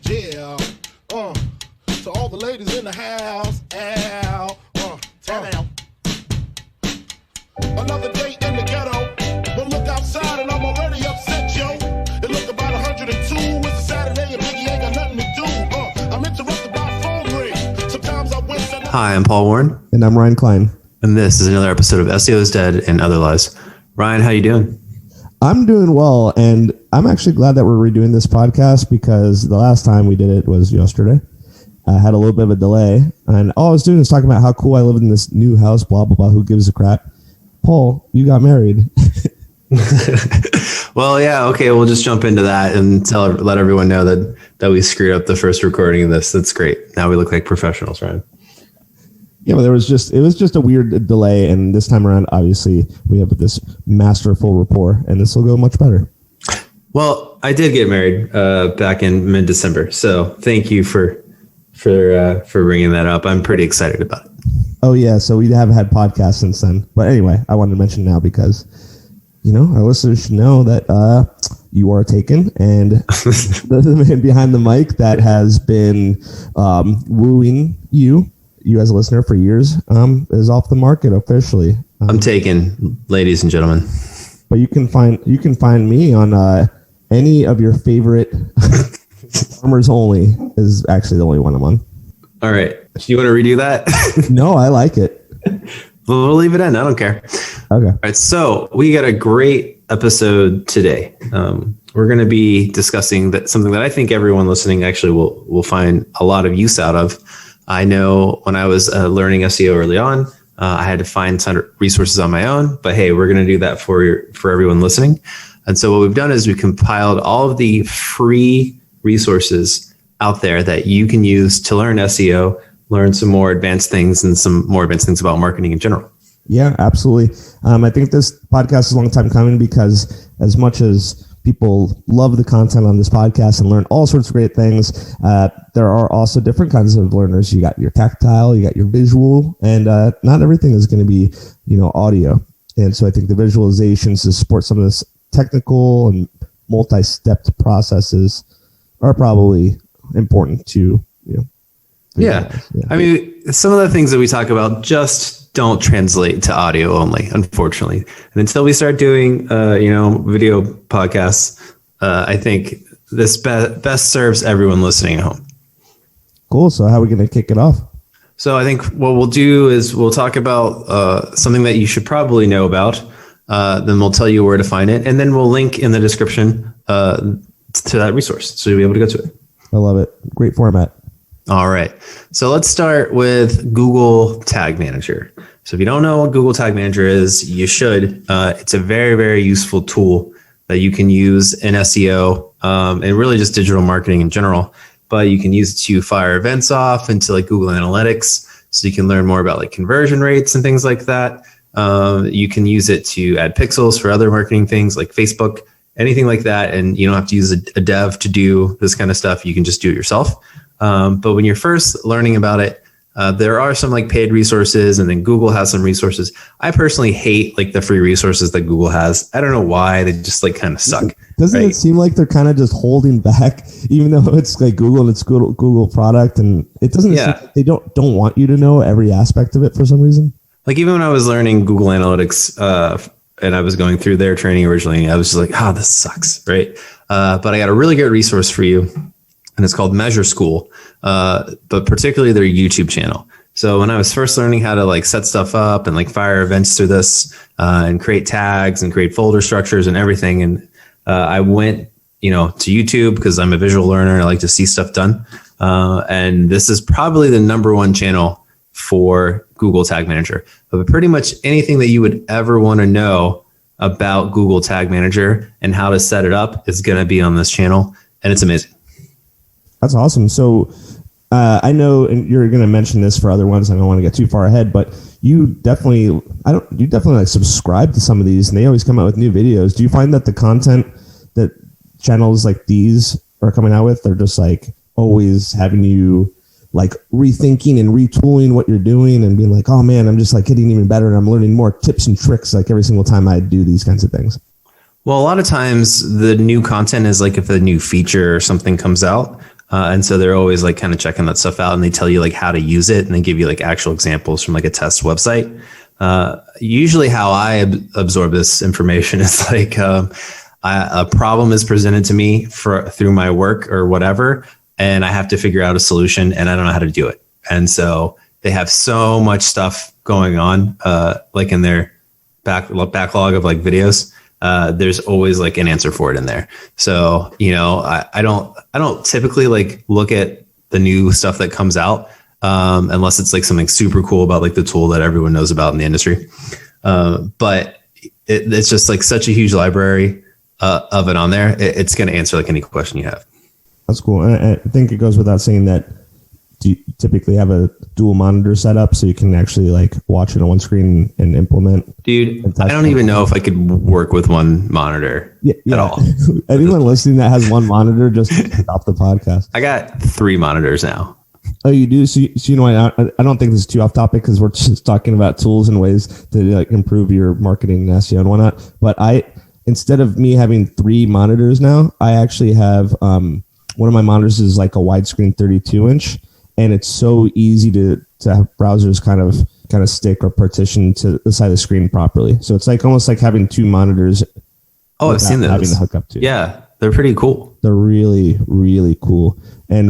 Yeah. To all the ladies in the house. Another day in the ghetto. But look outside and I'm already upset, yo. It look about 102. It's a Saturday and Biggie ain't got nothing to do. I'm interrupted by a phone ring. Sometimes I wish I... Hi, I'm Paul Warren. And I'm Ryan Klein. And this is another episode of SEO is Dead and Other Lies. Ryan, how you doing? I'm doing well, and I'm actually glad that we're redoing this podcast because the last time we did it was yesterday. I had a little bit of a delay, and all I was doing is talking about how cool I live in this new house, blah, blah, blah, who gives a crap. Paul, you got married. Well, yeah, okay, we'll just jump into that and let everyone know that we screwed up the first recording of this. That's great. Now we look like professionals, Ryan. Yeah, but it was just a weird delay, and this time around, obviously, we have this masterful rapport, and this will go much better. Well, I did get married back in mid-December, so thank you for bringing that up. I'm pretty excited about it. Oh yeah, so we have had podcasts since then. But anyway, I wanted to mention now because, our listeners should know that you are taken, and the man behind the mic that has been wooing you as a listener for years is off the market officially. I'm taken, ladies and gentlemen. But you can find me on any of your favorite Farmers Only is actually the only one I'm on. All right. You want to redo that? No, I like it. We'll leave it in. I don't care. Okay. All right. So we got a great episode today. We're going to be discussing something that I think everyone listening actually will find a lot of use out of. I know when I was learning SEO early on, I had to find some resources on my own, but hey, we're going to do that for everyone listening. And so what we've done is we compiled all of the free resources out there that you can use to learn SEO, learn some more advanced things and some more advanced things about marketing in general. Yeah, absolutely. I think this podcast is a long time coming because as much as people love the content on this podcast and learn all sorts of great things, there are also different kinds of learners. You got your tactile, you got your visual, and not everything is going to be, audio. And so I think the visualizations to support some of this technical and multi-stepped processes are probably important to, Yeah. I mean, some of the things that we talk about just don't translate to audio only, unfortunately. And until we start doing, video podcasts, I think this best serves everyone listening at home. Cool. So how are we going to kick it off? So I think what we'll do is we'll talk about something that you should probably know about. Then we'll tell you where to find it. And then we'll link in the description to that resource. So you'll be able to go to it. I love it. Great format. All right. So let's start with Google Tag Manager. So if you don't know what Google Tag Manager is, you should. It's a very, very useful tool that you can use in SEO and really just digital marketing in general. But you can use it to fire events off into like Google Analytics. So you can learn more about like conversion rates and things like that. You can use it to add pixels for other marketing things like Facebook, anything like that. And you don't have to use a dev to do this kind of stuff. You can just do it yourself. But when you're first learning about it, there are some like paid resources, and then Google has some resources. I personally hate like the free resources that Google has. I don't know why. They just like kind of suck. Doesn't it seem like they're kind of just holding back, even though it's like Google and it's Google product, and it doesn't seem like they don't want you to know every aspect of it for some reason. Like even when I was learning Google Analytics, and I was going through their training originally, I was just like, this sucks, right? But I got a really good resource for you. And it's called Measure School, but particularly their YouTube channel. So when I was first learning how to like set stuff up and like fire events through this and create tags and create folder structures and everything, and I went, to YouTube because I'm a visual learner and I like to see stuff done. And this is probably the number one channel for Google Tag Manager. But pretty much anything that you would ever want to know about Google Tag Manager and how to set it up is going to be on this channel, and it's amazing. That's awesome. So I know, and you're going to mention this for other ones. I don't want to get too far ahead, but you definitely like subscribe to some of these, and they always come out with new videos. Do you find that the content that channels like these are coming out with, they're just like always having you like rethinking and retooling what you're doing and being like, oh man, I'm just like getting even better and I'm learning more tips and tricks like every single time I do these kinds of things? Well, a lot of times the new content is like if a new feature or something comes out, And so they're always like kind of checking that stuff out, and they tell you like how to use it, and they give you like actual examples from like a test website. Usually how I absorb this information is like a problem is presented to me through my work or whatever, and I have to figure out a solution, and I don't know how to do it. And so they have so much stuff going on, like in their backlog of like videos. There's always like an answer for it in there. So, I don't typically like look at the new stuff that comes out, unless it's like something super cool about like the tool that everyone knows about in the industry. But it's just like such a huge library of it on there. It's going to answer like any question you have. That's cool. I think it goes without saying that, do you typically have a dual monitor setup so you can actually like watch it on one screen and implement? Dude, I don't even know if I could work with one monitor at all. Anyone listening that has one monitor, just stop the podcast. I got 3 monitors now. Oh, you do? So you know what? I don't think this is too off topic because we're just talking about tools and ways to like improve your marketing and SEO and whatnot. But instead of me having 3 monitors now, I actually have one of my monitors is like a widescreen 32-inch. And it's so easy to have browsers kind of stick or partition to the side of the screen properly. So it's like almost like having 2 monitors. Oh, I've seen those. Having to hook up to. Yeah, they're pretty cool. They're really, really cool. And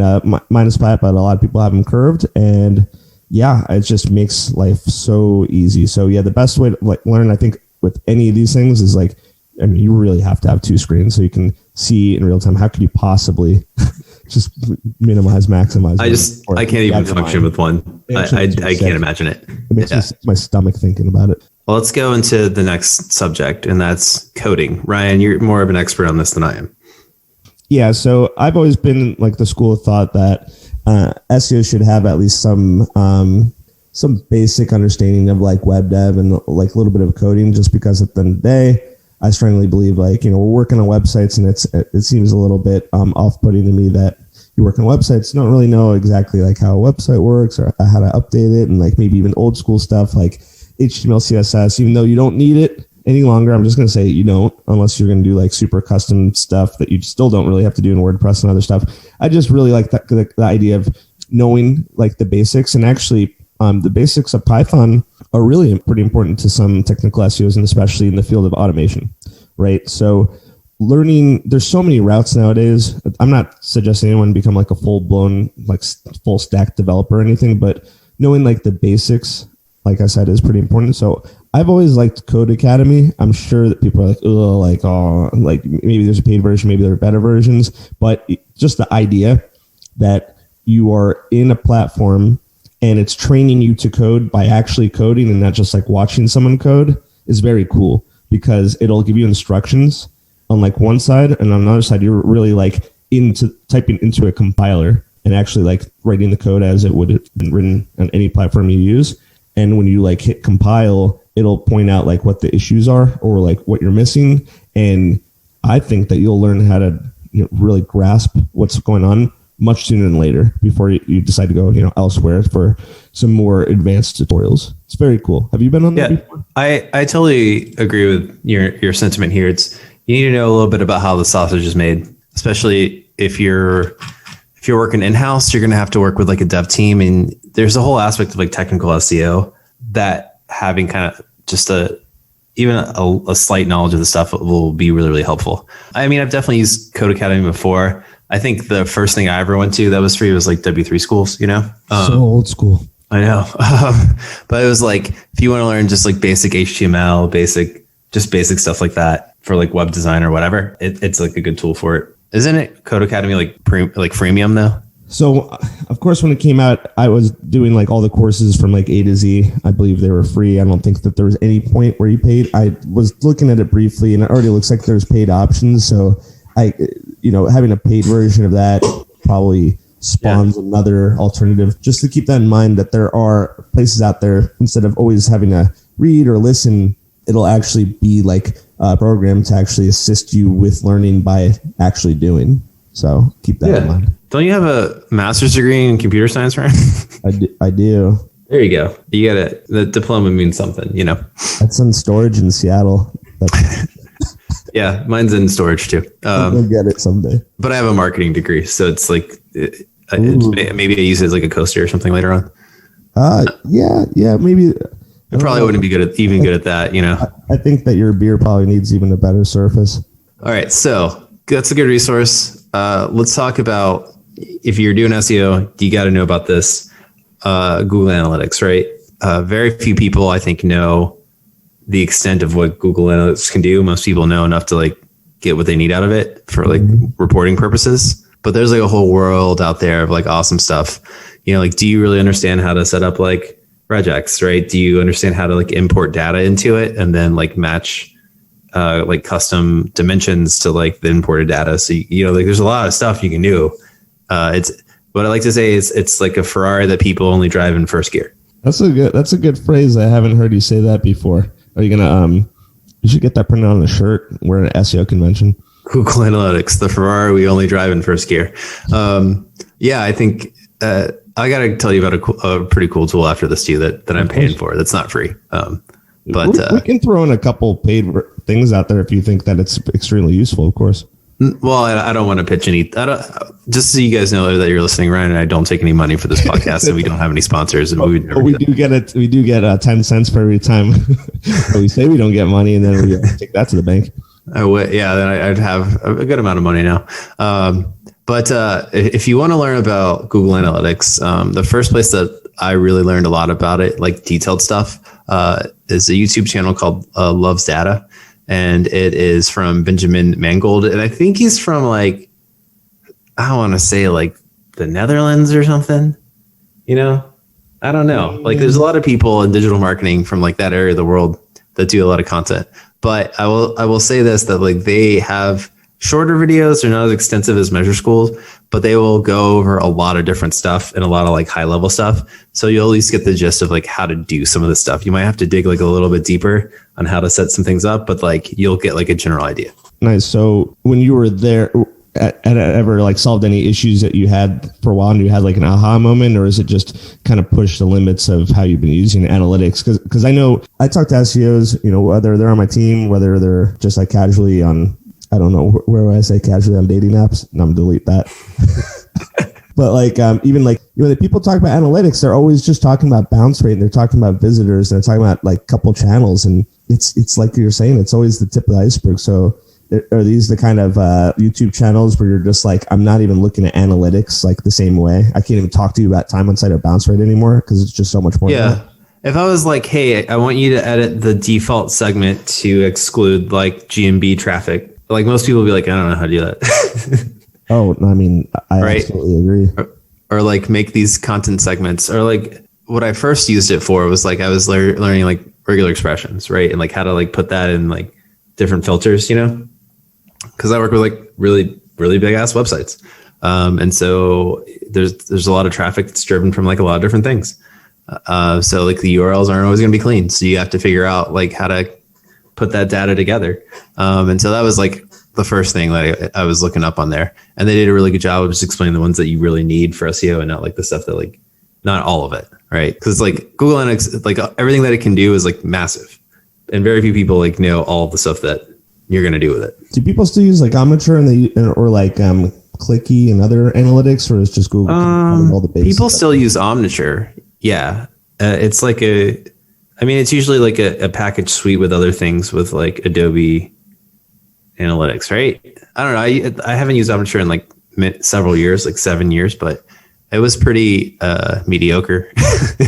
mine is flat, but a lot of people have them curved. And yeah, it just makes life so easy. So yeah, the best way to like learn, I think, with any of these things is like, I mean, you really have to have 2 screens so you can see in real time. How could you possibly just minimize, maximize? I can't even function with one. I can't imagine it. It makes my stomach thinking about it. Well, let's go into the next subject, and that's coding. Ryan, you're more of an expert on this than I am. Yeah, so I've always been like the school of thought that SEO should have at least some basic understanding of like web dev and like a little bit of coding, just because at the end of the day, I strongly believe like, we're working on websites, and it seems a little bit off-putting to me that you work on websites, don't really know exactly like how a website works or how to update it, and like maybe even old school stuff like HTML, CSS, even though you don't need it any longer. I'm just going to say you don't, unless you're going to do like super custom stuff that you still don't really have to do in WordPress and other stuff. I just really like the idea of knowing like the basics, and actually the basics of Python are really pretty important to some technical SEOs, and especially in the field of automation, right? So learning, there's so many routes nowadays. I'm not suggesting anyone become like a full-blown, like full stack developer or anything, but knowing like the basics, like I said, is pretty important. So I've always liked Code Academy. I'm sure that people are like, like maybe there's a paid version, maybe there are better versions, but just the idea that you are in a platform and it's training you to code by actually coding and not just like watching someone code is very cool, because it'll give you instructions on like one side, and on the other side, you're really like into typing into a compiler and actually like writing the code as it would have been written on any platform you use. And when you like hit compile, it'll point out like what the issues are or like what you're missing. And I think that you'll learn how to really grasp what's going on much sooner than later, before you decide to go elsewhere for some more advanced tutorials. It's very cool. Have you been on that before? I totally agree with your sentiment here. You need to know a little bit about how the sausage is made, especially if you're working in-house. You're going to have to work with like a dev team, and there's a whole aspect of like technical SEO that having kind of just even a slight knowledge of the stuff will be really, really helpful. I mean, I've definitely used Code Academy before. I think the first thing I ever went to that was free was like W3 schools, so old school. I know. But it was like, if you want to learn just like basic HTML, basic stuff like that for like web design or whatever, it's like a good tool for it. Isn't it Code Academy like freemium though? So of course, when it came out, I was doing like all the courses from like A to Z. I believe they were free. I don't think that there was any point where you paid. I was looking at it briefly, and it already looks like there's paid options. So having a paid version of that probably spawns another alternative, just to keep that in mind, that there are places out there, instead of always having to read or listen, it'll actually be like a program to actually assist you with learning by actually doing. So keep that in mind. Don't you have a master's degree in computer science, Ryan? I do. There you go. You got the diploma means something, That's in storage in Seattle. Yeah, mine's in storage too. I'll get it someday. But I have a marketing degree, so it's like maybe I use it as like a coaster or something later on. Yeah, maybe. I probably wouldn't be good at that, you know. I think that your beer probably needs even a better surface. All right, so that's a good resource. Let's talk about, if you're doing SEO, you got to know about this Google Analytics, right? Very few people, I think, know the extent of what Google Analytics can do. Most people know enough to like get what they need out of it for like reporting purposes. But there's like a whole world out there of like awesome stuff. You know, like, do you really understand how to set up like regex, right? Do you understand how to like import data into it and then like match like custom dimensions to like the imported data? So, you know, like there's a lot of stuff you can do. It's what I like to say is it's like a Ferrari that people only drive in first gear. That's a good phrase. I haven't heard you say that before. Are you gonna you should get that printed on a shirt. We're at an SEO convention. Google Analytics, the Ferrari we only drive in first gear. Yeah, I think I got to tell you about a pretty cool tool after this too that I'm paying for. That's not free. But we can throw in a couple paid things out there if you think that it's extremely useful, of course. Well, I don't want to pitch any. Just so you guys know that you're listening, Ryan and I don't take any money for this podcast, and we don't have any sponsors. And we do get it. We do get 10 cents for every time we say we don't get money, and then we take that to the bank. I would, yeah. Then I'd have a good amount of money now. But if you want to learn about Google Analytics, the first place that I really learned a lot about it, like detailed stuff, is a YouTube channel called Loves Data. And it is from Benjamin Mangold. And I think he's from like, I want to say like the Netherlands or something, you know, I don't know. Like there's a lot of people in digital marketing from like that area of the world that do a lot of content. But I will say this, that like they have shorter videos. They're not as extensive as Measure Schools, but they will go over a lot of different stuff and a lot of like high level stuff. So you'll at least get the gist of like how to do some of the stuff. You might have to dig like a little bit deeper on how to set some things up, but like you'll get like a general idea. Nice. So when you were there, ever like solved any issues that you had for a while and you had like an aha moment, or is it just kind of push the limits of how you've been using analytics? Because I know I talk to SEOs, you know, whether they're on my team, whether they're just like casually on, I don't know where I say casually on dating apps. And I'm delete that. But like even like, you know, the people talk about analytics, they're always just talking about bounce rate and they're talking about visitors and they're talking about like couple channels, and it's like you're saying, it's always the tip of the iceberg. So are these the kind of YouTube channels where you're just like, I'm not even looking at analytics like the same way? I can't even talk to you about time on site or bounce rate anymore because it's just so much more. Yeah. If I was like, hey, I want you to edit the default segment to exclude like GMB traffic, like most people would be like, I don't know how to do that. Oh, I mean, I absolutely agree. Or like make these content segments, or like what I first used it for was like I was learning like regular expressions, right? And like how to like put that in like different filters, you know? Because I work with like really, really big ass websites. And so there's a lot of traffic that's driven from like a lot of different things. So like the URLs aren't always going to be clean. So you have to figure out like how to put that data together. And so that was like the first thing that I was looking up on there. And they did a really good job of just explaining the ones that you really need for SEO and not like the stuff that like, not all of it, right? Because like Google Analytics, like everything that it can do is like massive. And very few people like know all of the stuff that you're going to do with it. Do people still use like Omniture or like Clicky and other analytics, or is just Google all the basics? People still use Omniture. Yeah. It's like it's usually like a package suite with other things with like Adobe Analytics, right? I don't know. I haven't used Omniture in like several years, like 7 years, but it was pretty mediocre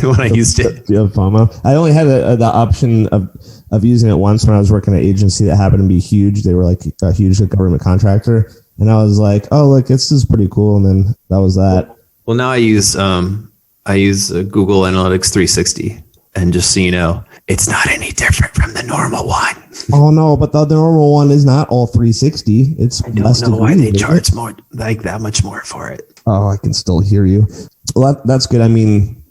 when I used it. Do you have FOMO? I only had the option of using it once when I was working at an agency that happened to be huge. They were like a huge government contractor. And I was like, oh, look, this is pretty cool. And then that was that. Well, now I use Google Analytics 360. And just so you know, it's not any different from the normal one. Oh, no, but the normal one is not all 360. It's I don't know why they charge more, like that much more for it. Oh, I can still hear you. Well, that's good. I mean,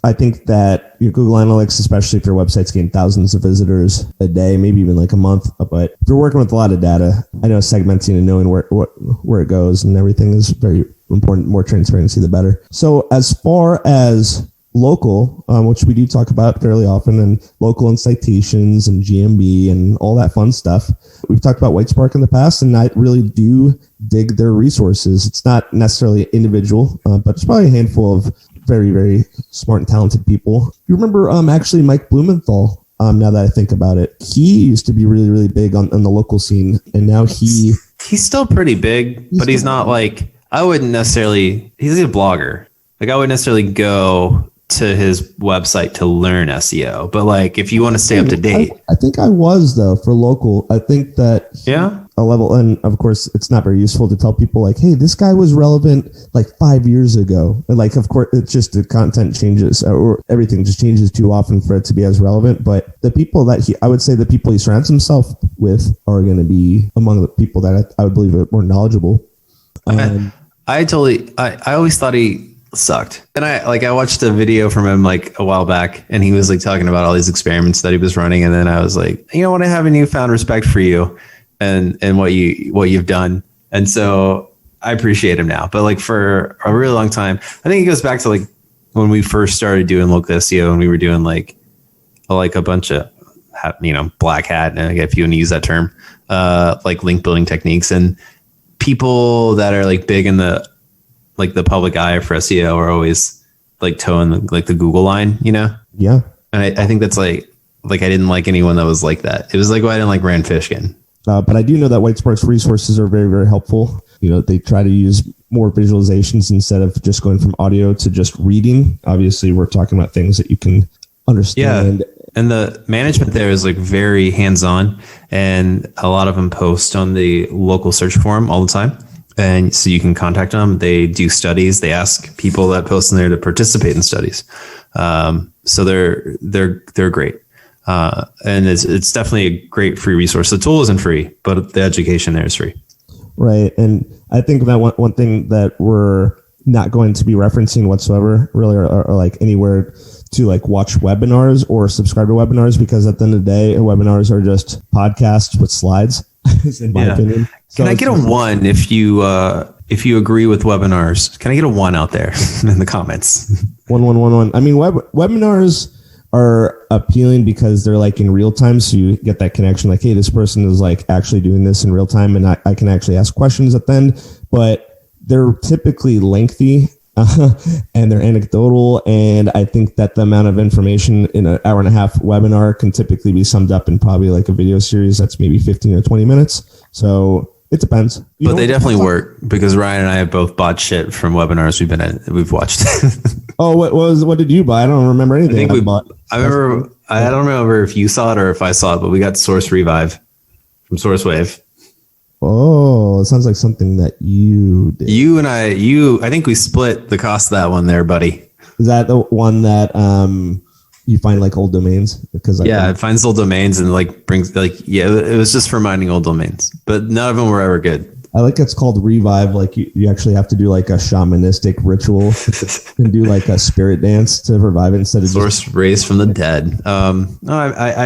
I think that your Google Analytics, especially if your website's getting thousands of visitors a day, maybe even like a month, but if you're working with a lot of data, I know segmenting and knowing where it goes and everything is very important. More transparency, the better. So as far as local, which we do talk about fairly often, and local and citations and GMB and all that fun stuff. We've talked about Whitespark in the past, and I really do dig their resources. It's not necessarily individual, but it's probably a handful of very, very smart and talented people. You remember actually Mike Blumenthal, now that I think about it. He used to be really, really big on the local scene, and now he's still pretty big, but he's not like, I wouldn't necessarily, he's a blogger. Like I wouldn't necessarily go to his website to learn SEO, but like if you want to stay up to date. I think I was, though, for local. I think that a level, and of course it's not very useful to tell people like, hey, this guy was relevant like 5 years ago. And like, of course, it's just the content changes, or everything just changes too often for it to be as relevant. But the people that I would say the people he surrounds himself with are going to be among the people that I would believe are more knowledgeable. I always thought he sucked. And I watched a video from him like a while back, and he was like talking about all these experiments that he was running. And then I was like, you know what? I have a newfound respect for you and what you've done. And so I appreciate him now. But like for a really long time, I think it goes back to like when we first started doing local SEO, and we were doing like a bunch of, black hat, and if you want to use that term, like link building techniques, and people that are like big in the public eye for SEO are always like towing the Google line, Yeah. And I think that's like I didn't like anyone that was like that. It was like why I didn't like Rand Fishkin. But I do know that Whitespark's resources are very, very helpful. They try to use more visualizations instead of just going from audio to just reading. Obviously, we're talking about things that you can understand. Yeah. And the management there is like very hands-on, and a lot of them post on the local search forum all the time. And so you can contact them. They do studies. They ask people that post in there to participate in studies. So they're great. And it's definitely a great free resource. The tool isn't free, but the education there is free. Right. And I think that one thing that we're not going to be referencing whatsoever really or like anywhere to like watch webinars or subscribe to webinars, because at the end of the day, webinars are just podcasts with slides, in my opinion. So can I get a 1 if you agree with webinars? Can I get a 1 out there in the comments? 1. I mean, webinars are appealing because they're like in real time. So you get that connection like, hey, this person is like actually doing this in real time, and I can actually ask questions at the end, but they're typically lengthy. And they're anecdotal, and I think that the amount of information in an hour and a half webinar can typically be summed up in probably like a video series that's maybe 15 or 20 minutes. So it depends. But they definitely work, because Ryan and I have both bought shit from webinars we've watched. Oh, what did you buy? I don't remember anything. I don't remember if you saw it or if I saw it, but we got Source Revive from SourceWave. Oh, it sounds like something that you did. I think we split the cost of that one there, buddy. Is that the one that you find like old domains? Because it finds old domains and like brings it was just for mining old domains, but none of them were ever good. I like it's called Revive. Like you actually have to do like a shamanistic ritual and do like a spirit dance to revive it instead of Source raised from the dead. I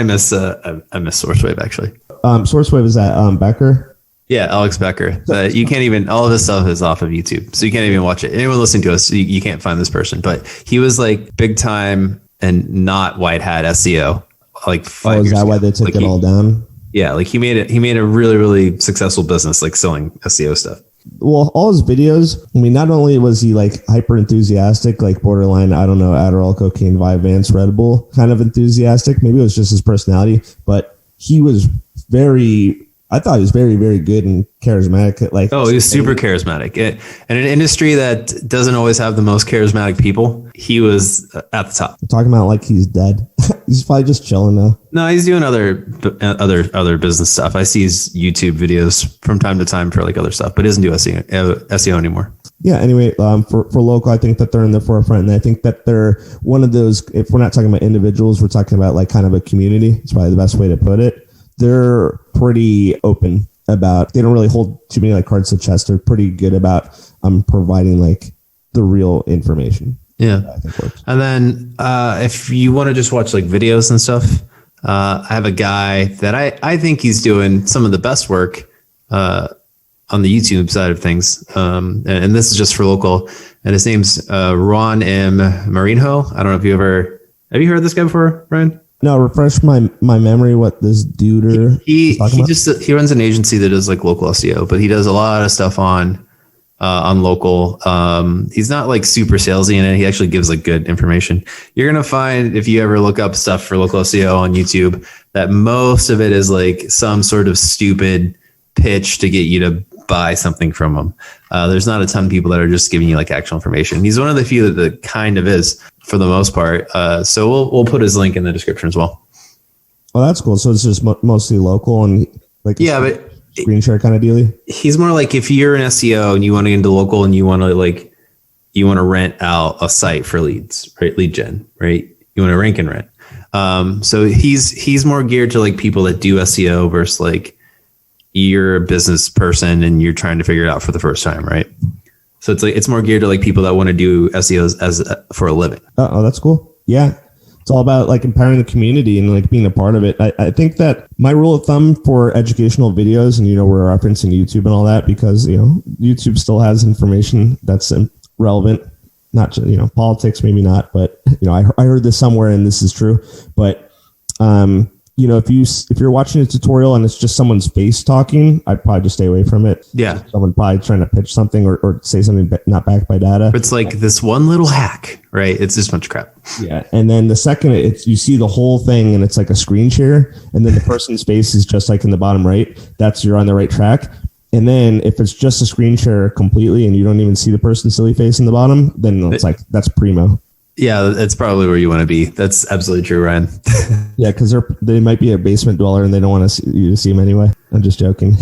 miss SourceWave actually. SourceWave is that Becker. Yeah, Alex Becker. You can't even, all of his stuff is off of YouTube, so you can't even watch it. Anyone listening to us, you can't find this person, but he was like big time and not white hat SEO. Like 5 years ago. Is that why they took it all down? Yeah, like he made a really, really successful business, like selling SEO stuff. Well, all his videos, I mean, not only was he like hyper enthusiastic, like borderline, I don't know, Adderall, cocaine, Vyvanse, Red Bull kind of enthusiastic. Maybe it was just his personality, but he was I thought he was very, very good and charismatic. He was super charismatic. And in an industry that doesn't always have the most charismatic people, he was at the top. We're talking about like he's dead. He's probably just chilling now. No, he's doing other business stuff. I see his YouTube videos from time to time for like other stuff, but he doesn't do SEO anymore. Yeah. Anyway, for local, I think that they're in the forefront, and I think that they're one of those. If we're not talking about individuals, we're talking about like kind of a community. It's probably the best way to put it. They're pretty open about, they don't really hold too many like cards to the chest. They're pretty good about providing like the real information. Yeah. I think works. And then if you want to just watch like videos and stuff, I have a guy that I think he's doing some of the best work on the YouTube side of things. And this is just for local. And his name's Ruan and Marinho. I don't know if have you heard this guy before, Ryan? No, refresh my memory. What this dude he runs an agency that does like local SEO, but he does a lot of stuff on local. He's not like super salesy in it. He actually gives like good information. You're gonna find if you ever look up stuff for local SEO on YouTube that most of it is like some sort of stupid pitch to get you to buy something from him. There's not a ton of people that are just giving you like actual information. He's one of the few that kind of is for the most part. So we'll put his link in the description as well. Oh, that's cool. So it's just mostly local and like but screen share kind of dealy. He's more like if you're an SEO and you want to get into local and you want to rent out a site for leads, right? Lead gen, right? You want to rank and rent. So he's more geared to like people that do SEO versus like you're a business person and you're trying to figure it out for the first time, right? So it's more geared to like people that want to do SEO for a living. Oh, that's cool. Yeah. It's all about like empowering the community and like being a part of it. I think that my rule of thumb for educational videos, and we're referencing YouTube and all that because YouTube still has information that's relevant. Not just, politics, maybe not, but I heard this somewhere and this is true. But if you're watching a tutorial and it's just someone's face talking, I'd probably just stay away from it. Yeah. Someone probably trying to pitch something or say something not backed by data. It's like this one little hack, right? It's just a bunch of crap. Yeah. And then the second you see the whole thing and it's like a screen share and then the person's face is just like in the bottom right, you're on the right track. And then if it's just a screen share completely and you don't even see the person's silly face in the bottom, then it's like, that's primo. Yeah, that's probably where you want to be. That's absolutely true, Ryan. Yeah, because they might be a basement dweller and they don't want you to see them anyway. I'm just joking.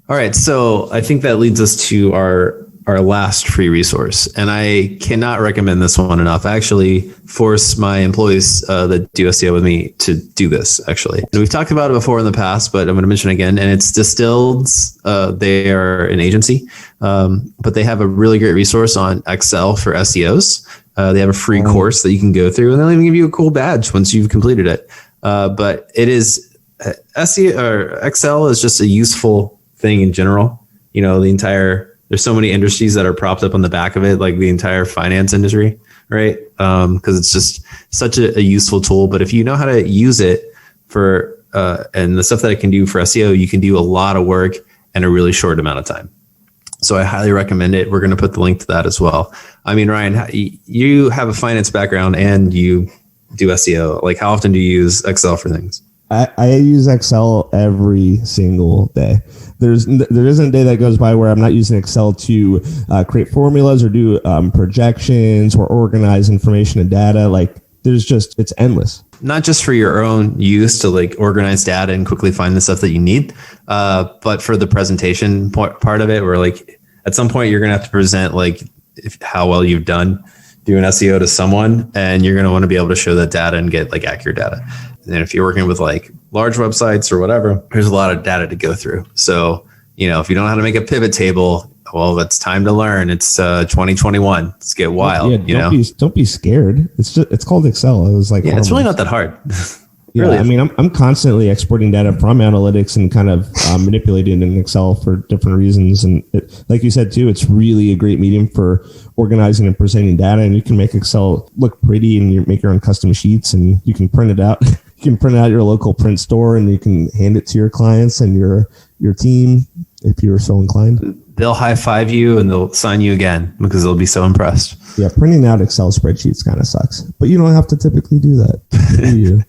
All right, so I think that leads us to our last free resource, and I cannot recommend this one enough. I actually force my employees that do SEO with me to do this, actually. And we've talked about it before in the past, but I'm going to mention it again, and it's Distilled. They are an agency, but they have a really great resource on Excel for SEOs. They have a free course that you can go through, and they'll even give you a cool badge once you've completed it. But it is SEO or Excel is just a useful thing in general. There's so many industries that are propped up on the back of it, like the entire finance industry, right? Because it's just such a useful tool. But if you know how to use it for and the stuff that it can do for SEO, you can do a lot of work in a really short amount of time. So I highly recommend it. We're going to put the link to that as well. I mean, Ryan, you have a finance background and you do SEO. Like, how often do you use Excel for things? I use Excel every single day. There isn't a day that goes by where I'm not using Excel to create formulas or do projections or organize information and data. Like, it's endless. Not just for your own use to like organize data and quickly find the stuff that you need, but for the presentation part of it, where like at some point you're going to have to present like how well you've done doing SEO to someone, and you're going to want to be able to show that data and get like accurate data. And if you're working with like large websites or whatever, there's a lot of data to go through. So, if you don't know how to make a pivot table, well, it's time to learn. It's 2021. Let's get wild. Don't be scared. It's called Excel. It was like, it's really not that hard. Yeah, really. I mean, I'm constantly exporting data from analytics and kind of manipulating it in Excel for different reasons. And like you said, too, it's really a great medium for organizing and presenting data. And you can make Excel look pretty, and you make your own custom sheets, and you can print it out. You can print it out your local print store, and you can hand it to your clients and your team if you're so inclined. They'll high five you and they'll sign you again because they'll be so impressed. Yeah, printing out Excel spreadsheets kind of sucks, but you don't have to typically do that. Do you?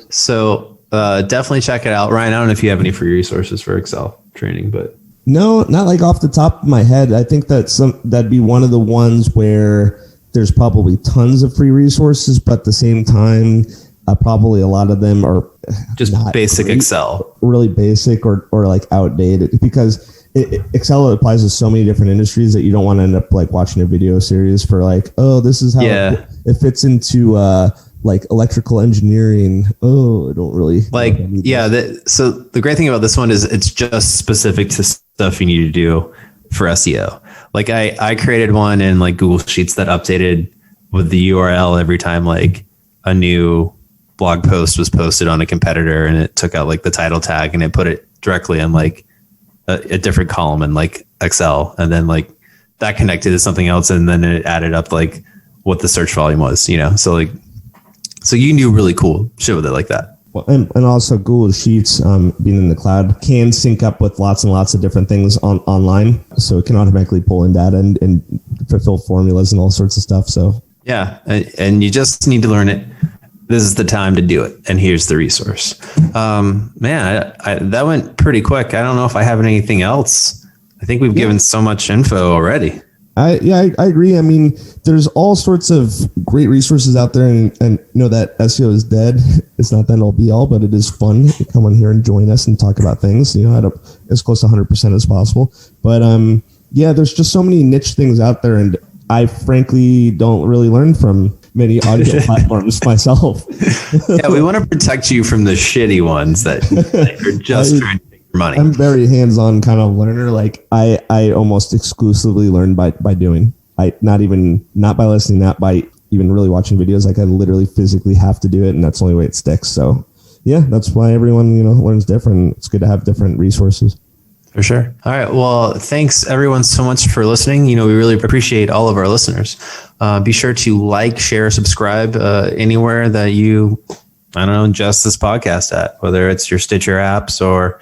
So definitely check it out. Ryan, I don't know if you have any free resources for Excel training, but no, not like off the top of my head. I think that'd be one of the ones where there's probably tons of free resources, but at the same time, probably a lot of them are just basic Excel, really basic or like outdated, because Excel applies to so many different industries that you don't want to end up like watching a video series for like, oh, this is how it fits into like electrical engineering. Oh, I don't really like. So the great thing about this one is it's just specific to stuff you need to do for SEO. Like I created one in like Google Sheets that updated with the URL every time like a new blog post was posted on a competitor, and it took out like the title tag and it put it directly on like a different column in like Excel, and then like that connected to something else, and then it added up like what the search volume was, you know? So you can do really cool shit with it like that. Well, and also Google Sheets, being in the cloud, can sync up with lots and lots of different things online. So it can automatically pull in data and fulfill formulas and all sorts of stuff. So yeah, and you just need to learn it. This is the time to do it. And here's the resource. Man, that went pretty quick. I don't know if I have anything else. I think we've given so much info already. I agree. I mean, there's all sorts of great resources out there, and you know that SEO is dead. It's not that all be all, but it is fun to come on here and join us and talk about things, you know, as close to 100% as possible. But yeah, there's just so many niche things out there, and I frankly don't really learn from many audio platforms myself. Yeah, we want to protect you from the shitty ones that are just trying to take your money. I'm very hands-on kind of learner. Like I almost exclusively learn by doing. Not by listening, not by even really watching videos. Like I literally physically have to do it, and that's the only way it sticks. So yeah, that's why everyone, you know, learns different. It's good to have different resources. For sure. All right. Well, thanks everyone so much for listening. You know, we really appreciate all of our listeners. Be sure to like, share, subscribe anywhere that you, ingest this podcast at, whether it's your Stitcher apps or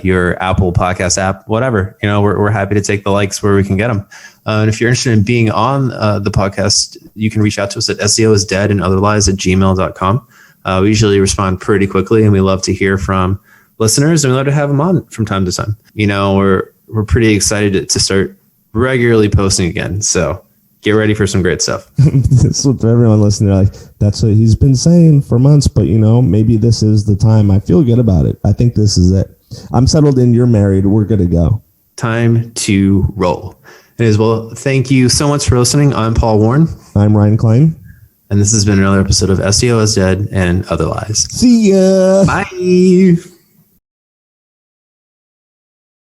your Apple Podcast app, whatever. You know, we're happy to take the likes where we can get them. And if you're interested in being on the podcast, you can reach out to us at seoisdeadandotherlies@gmail.com. We usually respond pretty quickly, and we love to hear from listeners, and we love to have them on from time to time. You know, we're pretty excited to start regularly posting again. So get ready for some great stuff. So for everyone listening, like, that's what he's been saying for months, but you know, maybe this is the time. I feel good about it. I think this is it. I'm settled in. You're married. We're good to go. Time to roll. It is. Well, thank you so much for listening. I'm Paul Warren. I'm Ryan Klein. And this has been another episode of SEO is Dead and Other Lies. See ya. Bye.